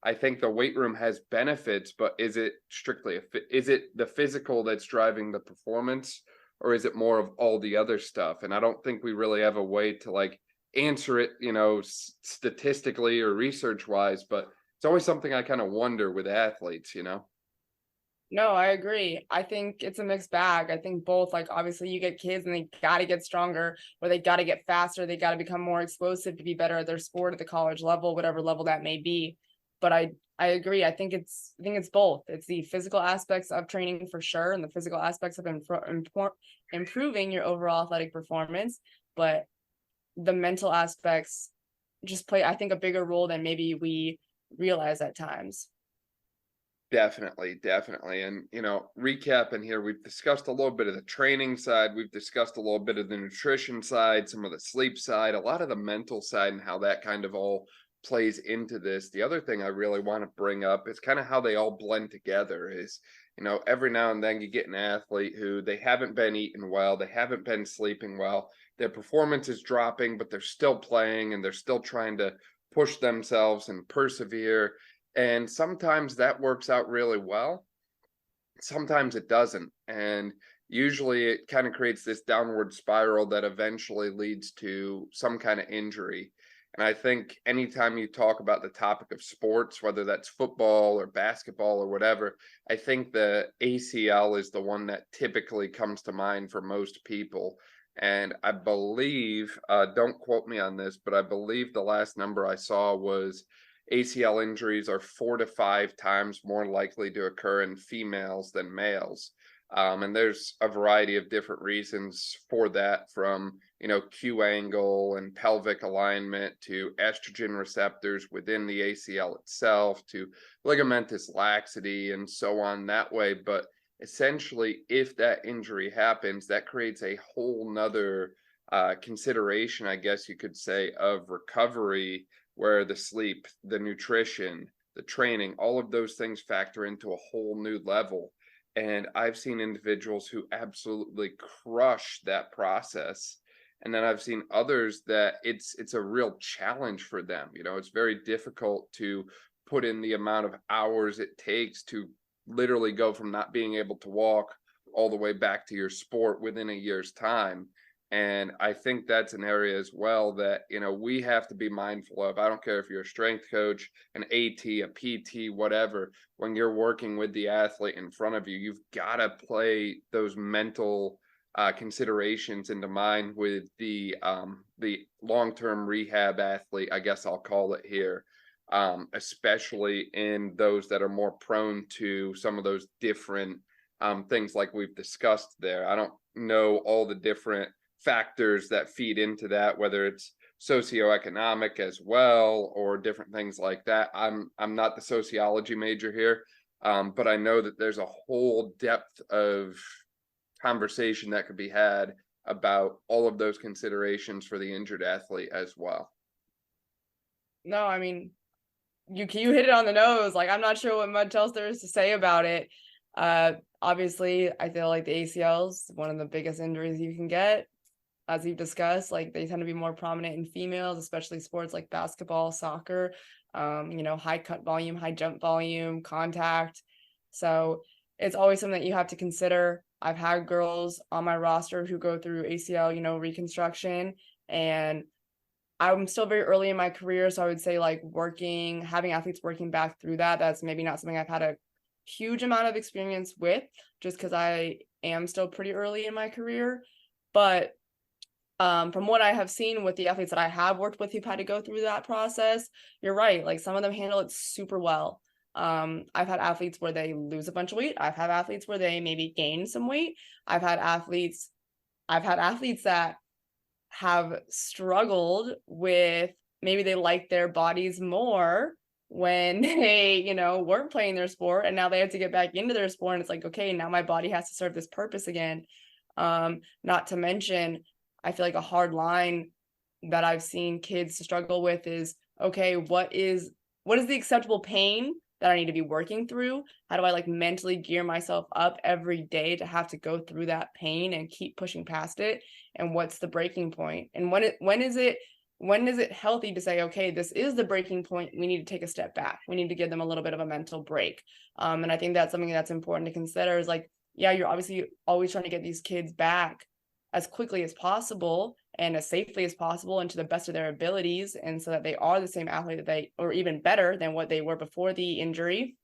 Speaker 1: I think the weight room has benefits, but is it strictly, is it the physical that's driving the performance, or is it more of all the other stuff? And I don't think we really have a way to like answer it, statistically or research wise, but it's always something I kind of wonder with athletes.
Speaker 2: No, I agree. I think it's a mixed bag. I think both, like obviously you get kids and they gotta get stronger, or they gotta get faster, they gotta become more explosive to be better at their sport at the college level, whatever level that may be. But I agree. I think it's both. It's the physical aspects of training for sure, and the physical aspects of improving your overall athletic performance. But the mental aspects just play, I think, a bigger role than maybe we realize at times.
Speaker 1: Definitely, definitely. And, recapping here, we've discussed a little bit of the training side, we've discussed a little bit of the nutrition side, some of the sleep side, a lot of the mental side, and how that kind of all plays into this. The other thing I really want to bring up is kind of how they all blend together is, every now and then you get an athlete who they haven't been eating well, they haven't been sleeping well, their performance is dropping, but they're still playing and they're still trying to push themselves and persevere, and sometimes that works out really well. Sometimes it doesn't. And usually it kind of creates this downward spiral that eventually leads to some kind of injury. And I think anytime you talk about the topic of sports, whether that's football or basketball or whatever, I think the ACL is the one that typically comes to mind for most people. And I believe, don't quote me on this, but I believe the last number I saw was ACL injuries are 4 to 5 times more likely to occur in females than males. And there's a variety of different reasons for that, from, Q angle and pelvic alignment to estrogen receptors within the ACL itself to ligamentous laxity and so on that way. But essentially, if that injury happens, that creates a whole nother consideration, I guess you could say, of recovery, where the sleep, the nutrition, the training, all of those things factor into a whole new level. And I've seen individuals who absolutely crush that process. And then I've seen others that it's a real challenge for them. It's very difficult to put in the amount of hours it takes to literally go from not being able to walk all the way back to your sport within a year's time. And I think that's an area as well that, we have to be mindful of. I don't care if you're a strength coach, an AT, a PT, whatever. When you're working with the athlete in front of you, you've got to play those mental considerations into mind with the long-term rehab athlete, I guess I'll call it here, especially in those that are more prone to some of those different things like we've discussed there. I don't know all the different factors that feed into that, whether it's socioeconomic as well or different things like that. I'm not the sociology major here, but I know that there's a whole depth of conversation that could be had about all of those considerations for the injured athlete as well.
Speaker 2: No, I mean, you hit it on the nose. Like, I'm not sure what much else there is to say about it. Obviously, I feel like the ACL is one of the biggest injuries you can get. As we've discussed, like they tend to be more prominent in females, especially sports like basketball, soccer, high cut volume, high jump volume, contact. So it's always something that you have to consider. I've had girls on my roster who go through ACL, reconstruction, and I'm still very early in my career. So I would say like having athletes working back through that's maybe not something I've had a huge amount of experience with, just because I am still pretty early in my career. But from what I have seen with the athletes that I have worked with who've had to go through that process, you're right. Like some of them handle it super well. I've had athletes where they lose a bunch of weight. I've had athletes where they maybe gain some weight. I've had athletes that have struggled with, maybe they like their bodies more when they, weren't playing their sport, and now they have to get back into their sport. And it's like, okay, now my body has to serve this purpose again. Not to mention, I feel like a hard line that I've seen kids struggle with is, okay, what is the acceptable pain that I need to be working through? How do I like mentally gear myself up every day to have to go through that pain and keep pushing past it? And what's the breaking point? And when is it healthy to say, okay, this is the breaking point, we need to take a step back. We need to give them a little bit of a mental break. And I think that's something that's important to consider, is like, yeah, you're obviously always trying to get these kids back as quickly as possible and as safely as possible and to the best of their abilities, and so that they are the same athlete that or even better than what they were before the injury.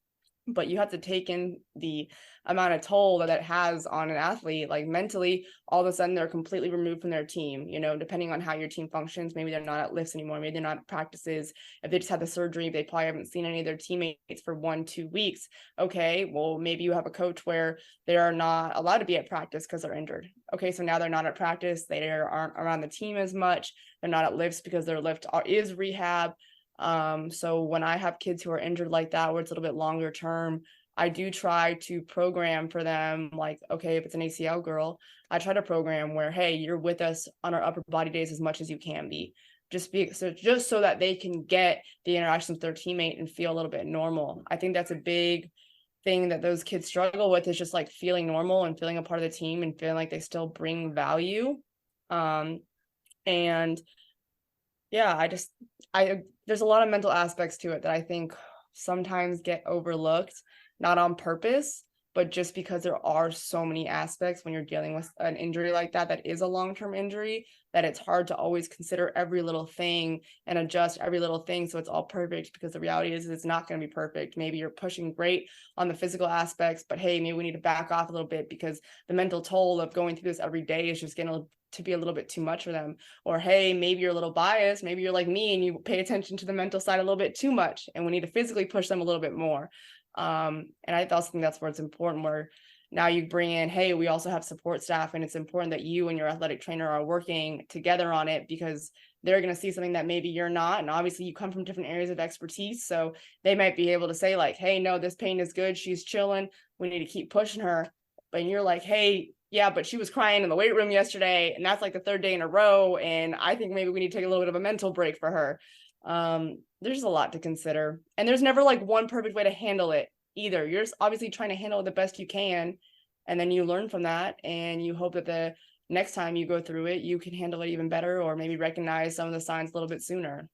Speaker 2: but you have to take in the amount of toll that it has on an athlete. Like mentally, all of a sudden they're completely removed from their team, depending on how your team functions. Maybe they're not at lifts anymore, maybe they're not at practices. If they just had the surgery, they probably haven't seen any of their teammates for 1-2 weeks. Okay, well, maybe you have a coach where they are not allowed to be at practice because they're injured. Okay, so now they're not at practice, they aren't around the team as much, they're not at lifts because their lift is rehab. So when I have kids who are injured like that, where it's a little bit longer term, I do try to program for them. Like, okay, if it's an ACL girl, I try to program where, hey, you're with us on our upper body days as much as you can be. Just so that they can get the interaction with their teammate and feel a little bit normal. I think that's a big thing that those kids struggle with, is just like feeling normal and feeling a part of the team and feeling like they still bring value. And yeah, there's a lot of mental aspects to it that I think sometimes get overlooked, not on purpose, but just because there are so many aspects when you're dealing with an injury like that is a long-term injury, that it's hard to always consider every little thing and adjust every little thing so it's all perfect, because the reality is it's not going to be perfect. Maybe you're pushing great on the physical aspects, but hey, maybe we need to back off a little bit because the mental toll of going through this every day is just getting to be a little bit too much for them. Or hey, maybe you're a little biased, maybe you're like me and you pay attention to the mental side a little bit too much, and we need to physically push them a little bit more. And I also think that's where it's important, where now you bring in, hey, we also have support staff, and it's important that you and your athletic trainer are working together on it, because they're going to see something that maybe you're not. And obviously you come from different areas of expertise, so they might be able to say like, hey, no, this pain is good, she's chilling, we need to keep pushing her. But you're like, hey, yeah, but she was crying in the weight room yesterday, and that's like the 3rd day in a row, and I think maybe we need to take a little bit of a mental break for her. There's a lot to consider, and there's never like one perfect way to handle it either. You're just obviously trying to handle it the best you can, and then you learn from that, and you hope that the next time you go through it, you can handle it even better, or maybe recognize some of the signs a little bit sooner.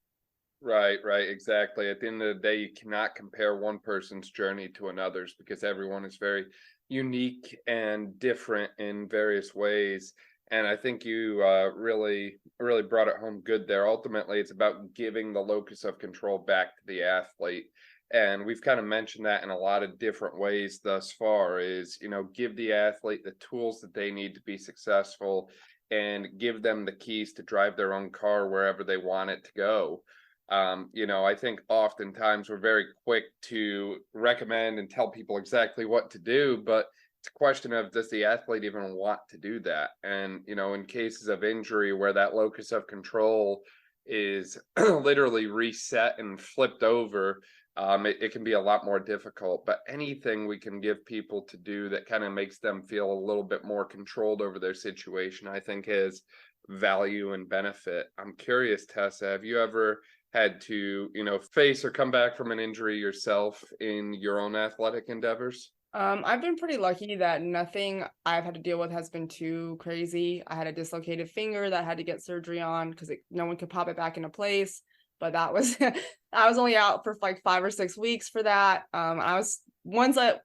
Speaker 1: Right, exactly. At the end of the day, you cannot compare one person's journey to another's, because everyone is very unique and different in various ways. And I think you really brought it home good there. Ultimately, it's about giving the locus of control back to the athlete. And we've kind of mentioned that in a lot of different ways thus far, is, give the athlete the tools that they need to be successful, and give them the keys to drive their own car wherever they want it to go. I think oftentimes we're very quick to recommend and tell people exactly what to do, but it's a question of, does the athlete even want to do that? And, in cases of injury where that locus of control is literally reset and flipped over, it can be a lot more difficult. But anything we can give people to do that kind of makes them feel a little bit more controlled over their situation, I think has value and benefit. I'm curious, Tessa, have you ever had to, face or come back from an injury yourself in your own athletic endeavors?
Speaker 2: I've been pretty lucky that nothing I've had to deal with has been too crazy. I had a dislocated finger that I had to get surgery on because no one could pop it back into place. But that was I was only out for like 5 or 6 weeks for that. I was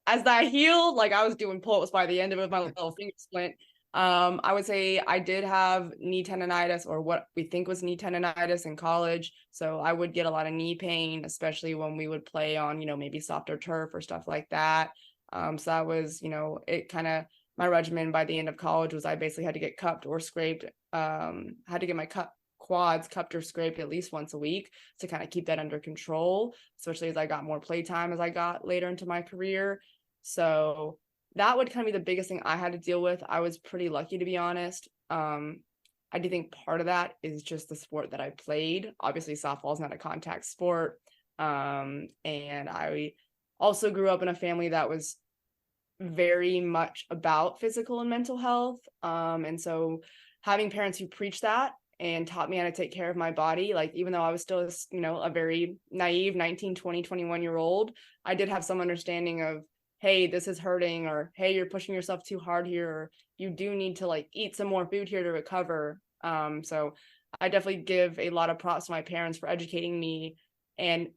Speaker 2: as I healed, like I was doing pull-ups by the end of it with my little finger splint. I would say I did have knee tendonitis, or what we think was knee tendonitis, in college. So I would get a lot of knee pain, especially when we would play on, maybe softer turf or stuff like that. So that was, it kind of, my regimen by the end of college was I basically had to get cupped or scraped, had to get my quads cupped or scraped at least once a week to kind of keep that under control, especially as I got more playtime as I got later into my career. So that would kind of be the biggest thing I had to deal with. I was pretty lucky, to be honest. I do think part of that is just the sport that I played. Obviously, softball is not a contact sport. And I also grew up in a family that was very much about physical and mental health. And so having parents who preach that and taught me how to take care of my body, like even though I was still, a very naive 19, 20, 21-year-old, I did have some understanding of, hey, this is hurting, or hey, you're pushing yourself too hard here, or you do need to like eat some more food here to recover. So I definitely give a lot of props to my parents for educating me and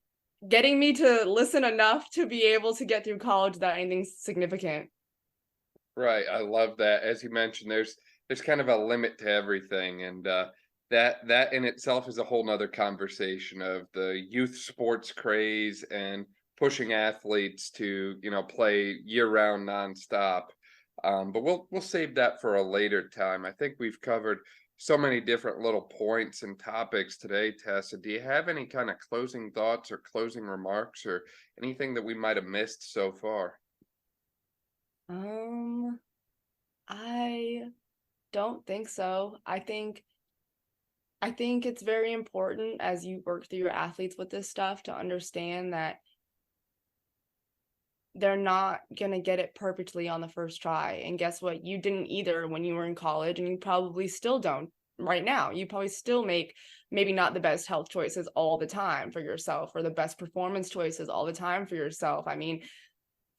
Speaker 2: getting me to listen enough to be able to get through college without anything significant.
Speaker 1: Right. I love that. As you mentioned, there's kind of a limit to everything. And that in itself is a whole nother conversation of the youth sports craze and pushing athletes to, play year round nonstop. But we'll save that for a later time. I think we've covered so many different little points and topics today, Tessa. Do you have any kind of closing thoughts or closing remarks or anything that we might have missed so far?
Speaker 2: I don't think so. I think it's very important as you work through your athletes with this stuff to understand that they're not going to get it perfectly on the first try. And guess what? You didn't either when you were in college, and you probably still don't right now. You probably still make maybe not the best health choices all the time for yourself, or the best performance choices all the time for yourself. I mean,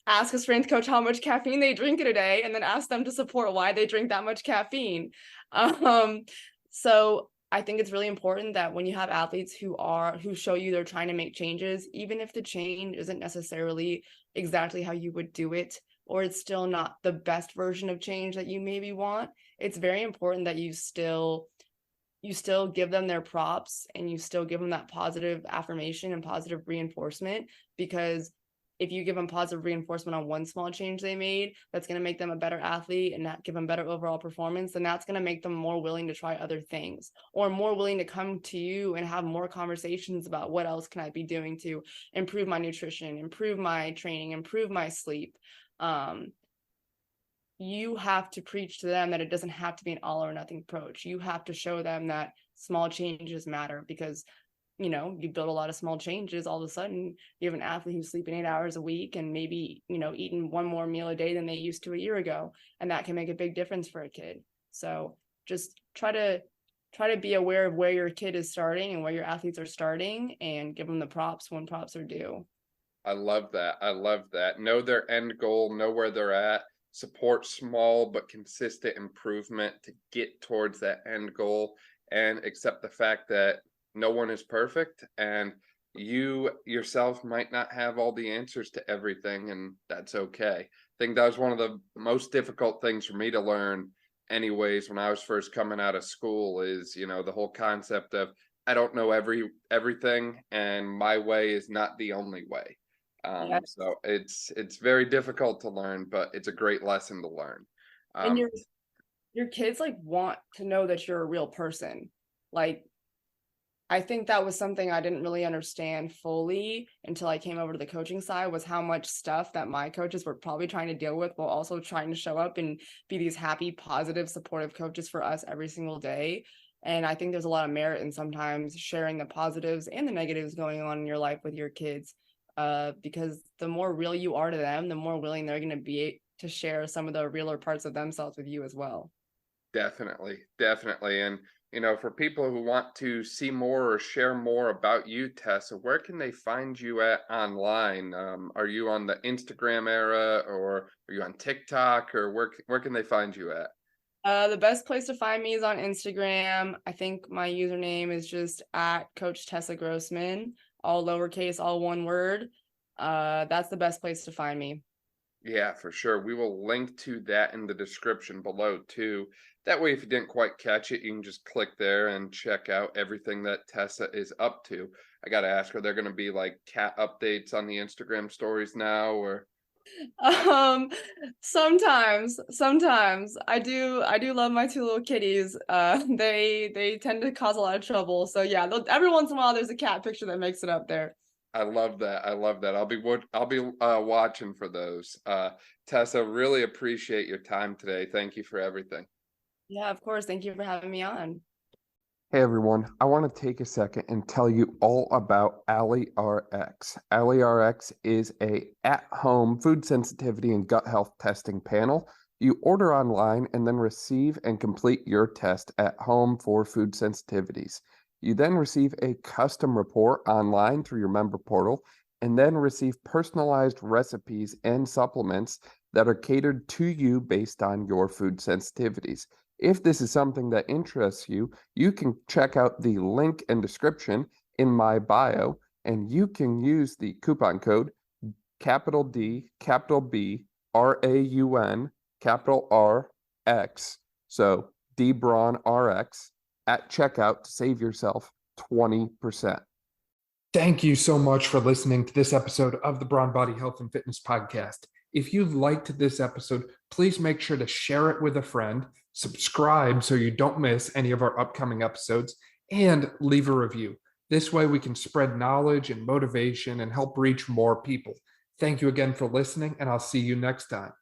Speaker 2: ask a strength coach how much caffeine they drink in a day, and then ask them to support why they drink that much caffeine. So I think it's really important that when you have athletes who show you they're trying to make changes, even if the change isn't necessarily exactly how you would do it, or it's still not the best version of change that you maybe want, it's very important that you still give them their props, and you still give them that positive affirmation and positive reinforcement. Because if you give them positive reinforcement on one small change they made, that's going to make them a better athlete and not give them better overall performance. Then that's going to make them more willing to try other things, or more willing to come to you and have more conversations about what else can I be doing to improve my nutrition, improve my training, improve my sleep. You have to preach to them that it doesn't have to be an all or nothing approach. You have to show them that small changes matter, because you build a lot of small changes, all of a sudden you have an athlete who's sleeping 8 hours a week and maybe eating one more meal a day than they used to a year ago, and that can make a big difference for a kid. So just try to be aware of where your kid is starting and where your athletes are starting, and give them the props when props are due.
Speaker 1: I love that. I love that. Know their end goal, know where they're at, support small but consistent improvement to get towards that end goal, and accept the fact that no one is perfect, and you yourself might not have all the answers to everything, and that's okay. I think that was one of the most difficult things for me to learn anyways when I was first coming out of school, is the whole concept of I don't know everything, and my way is not the only way.
Speaker 2: Yeah.
Speaker 1: So it's very difficult to learn, but it's a great lesson to learn.
Speaker 2: And
Speaker 1: um,
Speaker 2: your kids want to know that you're a real person. Like, I think that was something I didn't really understand fully until I came over to the coaching side, was how much stuff that my coaches were probably trying to deal with, while also trying to show up and be these happy, positive, supportive coaches for us every single day. And I think there's a lot of merit in sometimes sharing the positives and the negatives going on in your life with your kids, because the more real you are to them, the more willing they're going to be to share some of the realer parts of themselves with you as well.
Speaker 1: Definitely, definitely. And, for people who want to see more or share more about you, Tessa, where can they find you at online? Are you on the Instagram era, or are you on TikTok, or where can they find you at?
Speaker 2: The best place to find me is on Instagram. I think my username is just at Coach Tessa Grossman, all lowercase, all one word. That's the best place to find me.
Speaker 1: Yeah, for sure. We will link to that in the description below too. That way, if you didn't quite catch it, you can just click there and check out everything that Tessa is up to. I got to ask, are there going to be like cat updates on the Instagram stories now, or?
Speaker 2: Um, sometimes I do love my two little kitties. They tend to cause a lot of trouble. So yeah, every once in a while there's a cat picture that makes it up there.
Speaker 1: I love that. I love that. I'll be watching for those. Tessa, really appreciate your time today. Thank you for everything.
Speaker 2: Yeah, of course. Thank you for having me on.
Speaker 3: Hey everyone, I want to take a second and tell you all about AliRx. AliRx is a at-home food sensitivity and gut health testing panel. You order online and then receive and complete your test at home for food sensitivities. You then receive a custom report online through your member portal, and then receive personalized recipes and supplements that are catered to you based on your food sensitivities. If this is something that interests you, you can check out the link and description in my bio, and you can use the coupon code capital D, capital B, RAUN, capital RX, so D Brawn RX, at checkout to save yourself 20%. Thank you so much for listening to this episode of the Brawn Body Health and Fitness Podcast. If you liked this episode, please make sure to share it with a friend, subscribe so you don't miss any of our upcoming episodes, and leave a review. This way we can spread knowledge and motivation and help reach more people. Thank you again for listening, and I'll see you next time.